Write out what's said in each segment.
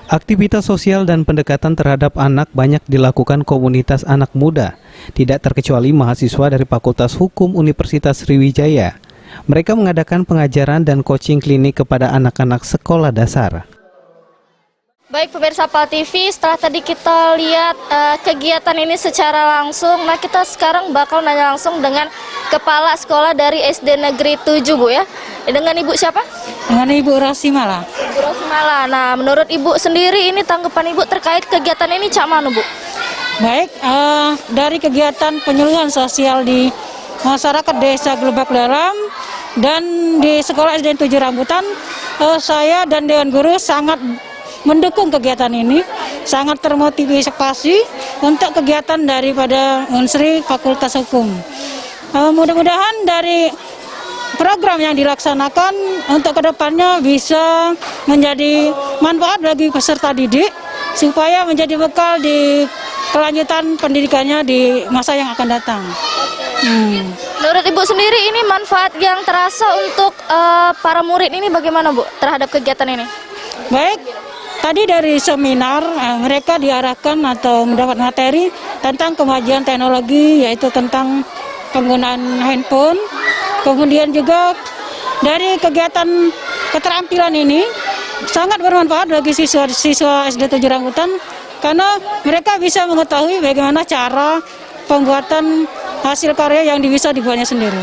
Aktivitas sosial dan pendekatan terhadap anak banyak dilakukan komunitas anak muda, tidak terkecuali mahasiswa dari Fakultas Hukum Universitas Sriwijaya. Mereka mengadakan pengajaran dan coaching klinik kepada anak-anak sekolah dasar. Baik pemirsa PAL TV, setelah tadi kita lihat kegiatan ini secara langsung, nah kita sekarang bakal nanya langsung dengan Kepala Sekolah dari SD Negeri 7, Bu ya. Dengan Ibu siapa? Dengan Ibu Rosimala. Ibu Rosimala. Nah, menurut Ibu sendiri ini tanggapan Ibu terkait kegiatan ini cak mana, Bu? Baik, dari kegiatan penyuluhan sosial di masyarakat Desa Glebak Dalam dan di Sekolah SD 7 Rambutan, saya dan Dewan Guru sangat mendukung kegiatan ini, sangat termotivasi untuk kegiatan daripada Unsri Fakultas Hukum. Mudah-mudahan dari program yang dilaksanakan untuk kedepannya bisa menjadi manfaat bagi peserta didik, supaya menjadi bekal di kelanjutan pendidikannya di masa yang akan datang. Menurut Ibu sendiri ini manfaat yang terasa untuk para murid ini bagaimana, Bu, terhadap kegiatan ini? Baik, tadi dari seminar mereka diarahkan atau mendapat materi tentang kemajuan teknologi, yaitu tentang penggunaan handphone. Kemudian juga dari kegiatan keterampilan ini sangat bermanfaat bagi siswa-siswa SD 7 Rambutan, karena mereka bisa mengetahui bagaimana cara pembuatan hasil karya yang bisa dibuatnya sendiri.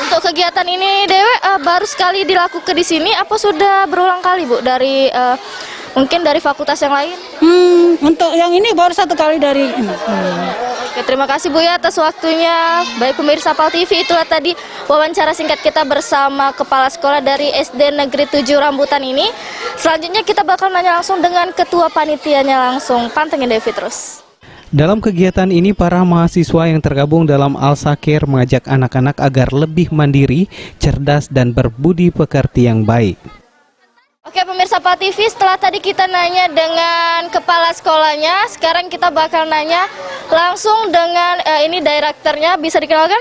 Untuk kegiatan ini Dewe baru sekali dilakukan di sini, apa sudah berulang kali, Bu, dari mungkin dari fakultas yang lain? Untuk yang ini baru satu kali dari ini. Oke, terima kasih Bu ya atas waktunya. Baik pemirsa PAL TV, itulah tadi wawancara singkat kita bersama Kepala Sekolah dari SD Negeri 7 Rambutan ini. Selanjutnya kita bakal nanya langsung dengan Ketua Panitianya langsung. Pantengin Devi terus. Dalam kegiatan ini, para mahasiswa yang tergabung dalam Al-Sakir mengajak anak-anak agar lebih mandiri, cerdas, dan berbudi pekerti yang baik. Oke pemirsa PAL TV, setelah tadi kita nanya dengan kepala sekolahnya, sekarang kita bakal nanya langsung dengan ini direkturnya, bisa dikenalkan?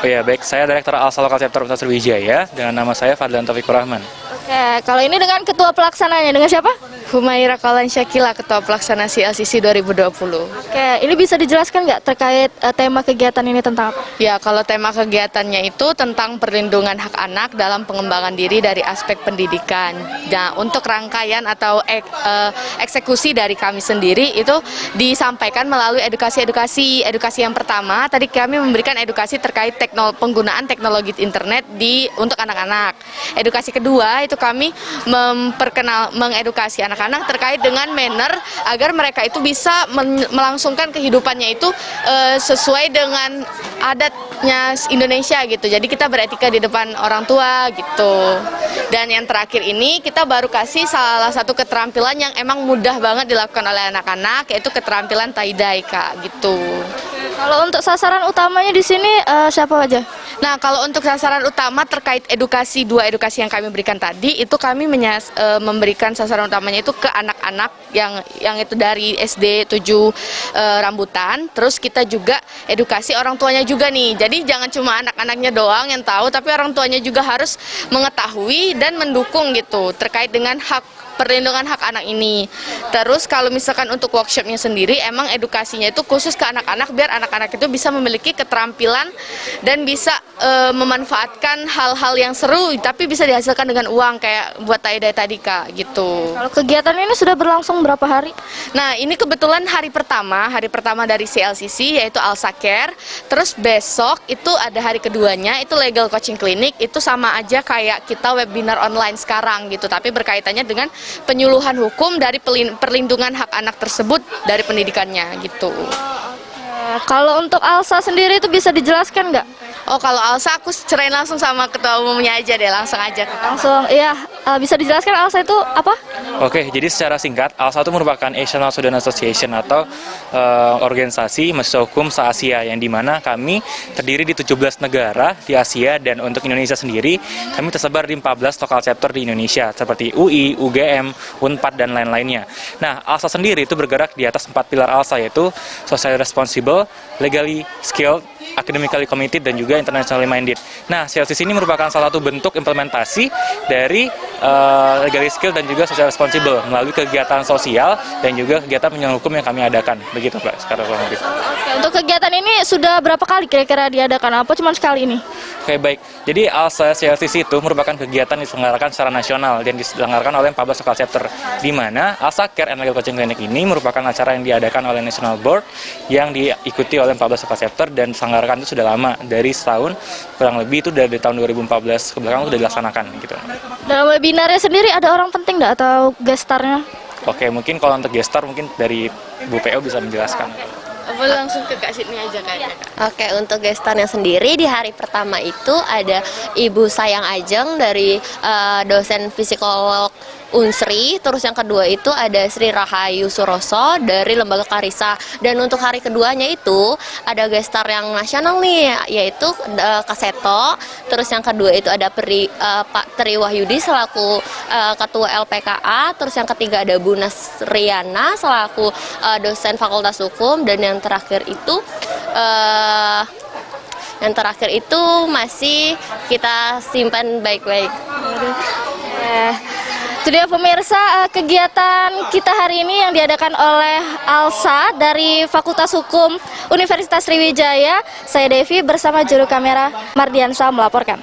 Oh ya, baik, saya Direktur Alsa Lokal Chapter Universitas Sriwijaya dengan nama saya Fadlan Taufikur Rahman. Oke, kalau ini dengan ketua pelaksananya, dengan siapa? Humaira Kaulan Syakila, Ketua Pelaksana CLCC 2020. Oke, ini bisa dijelaskan nggak terkait tema kegiatan ini tentang apa? Ya, kalau tema kegiatannya itu tentang perlindungan hak anak dalam pengembangan diri dari aspek pendidikan. Nah, untuk rangkaian atau eksekusi dari kami sendiri itu disampaikan melalui edukasi yang pertama. Tadi kami memberikan edukasi terkait penggunaan teknologi internet untuk anak-anak. Edukasi kedua itu kami mengedukasi anak-anak terkait dengan manner agar mereka itu bisa melangsungkan kehidupannya itu sesuai dengan adatnya Indonesia gitu. Jadi kita beretika di depan orang tua gitu. Dan yang terakhir ini kita baru kasih salah satu keterampilan yang emang mudah banget dilakukan oleh anak-anak, yaitu keterampilan tie-dye, Kak, gitu. Kalau untuk sasaran utamanya di sini siapa aja? Nah, kalau untuk sasaran utama terkait dua edukasi yang kami berikan tadi, itu kami memberikan sasaran utamanya itu ke anak-anak yang itu dari SD 7 Rambutan. Terus kita juga edukasi orang tuanya juga nih. Jadi jangan cuma anak-anaknya doang yang tahu, tapi orang tuanya juga harus mengetahui dan mendukung gitu terkait dengan perlindungan hak anak ini. Terus kalau misalkan untuk workshopnya sendiri, emang edukasinya itu khusus ke anak-anak biar anak-anak itu bisa memiliki keterampilan dan bisa memanfaatkan hal-hal yang seru tapi bisa dihasilkan dengan uang, kayak buat tie-dye tadi, Kak, gitu. Kalau kegiatan ini sudah berlangsung berapa hari? Nah, ini kebetulan hari pertama dari CLCC, yaitu Al-Sakir. Terus besok itu ada hari keduanya, itu Legal Coaching Clinic. Itu sama aja kayak kita webinar online sekarang gitu, tapi berkaitannya dengan penyuluhan hukum dari perlindungan hak anak tersebut dari pendidikannya gitu. Kalau untuk Alsa sendiri itu bisa dijelaskan nggak? Oh, kalau Alsa aku cerain langsung sama ketua umumnya aja deh, langsung aja. Langsung, iya. Bisa dijelaskan Alsa itu apa? Oke, jadi secara singkat, Alsa itu merupakan Asian Law Student Association atau organisasi mahasiswa hukum se-Asia, yang dimana kami terdiri di 17 negara di Asia, dan untuk Indonesia sendiri kami tersebar di 14 lokal chapter di Indonesia seperti UI, UGM, UNPAD, dan lain-lainnya. Nah, Alsa sendiri itu bergerak di atas 4 pilar Alsa, yaitu socially responsible, legally skilled, academically committed, dan juga internationally minded. Nah, CLCC ini merupakan salah satu bentuk implementasi dari legally skill dan juga social responsible melalui kegiatan sosial dan juga kegiatan penyuluhan hukum yang kami adakan. Begitu Pak, sekarang kurang lebih. Oke, untuk kegiatan ini sudah berapa kali kira-kira diadakan? Apa cuma sekali ini? Oke, baik. Jadi ALSA CLCC itu merupakan kegiatan yang diselenggarakan secara nasional dan diselenggarakan oleh 14 local chapter, di mana ALSA Care and Legal Coaching Clinic ini merupakan acara yang diadakan oleh National Board yang diikuti oleh 14 local chapter dan diselenggarakan itu sudah lama, dari setahun kurang lebih, itu dari tahun 2014 ke belakang sudah dilaksanakan gitu. Dalam webinarnya sendiri ada orang penting nggak atau gestarnya? Oke, mungkin kalau untuk gestar mungkin dari Bu PO bisa menjelaskan. Boleh langsung ke Kak Sydney aja kayaknya. Oke, untuk gestarnya sendiri di hari pertama itu ada Ibu Sayang Ajeng dari dosen psikolog Unsri, terus yang kedua itu ada Sri Rahayu Suroso dari Lembaga Karisa, dan untuk hari keduanya itu ada gestar yang nasional nih, yaitu Kak Seto, terus yang kedua itu ada Pak Tri Wahyudi selaku Ketua LPKA, terus yang ketiga ada Bu Nasriana selaku dosen Fakultas Hukum, dan yang terakhir itu masih kita simpan baik-baik. Itu dia pemirsa, kegiatan kita hari ini yang diadakan oleh ALSA dari Fakultas Hukum Universitas Sriwijaya. Saya Devi bersama juru kamera Mardiansa melaporkan.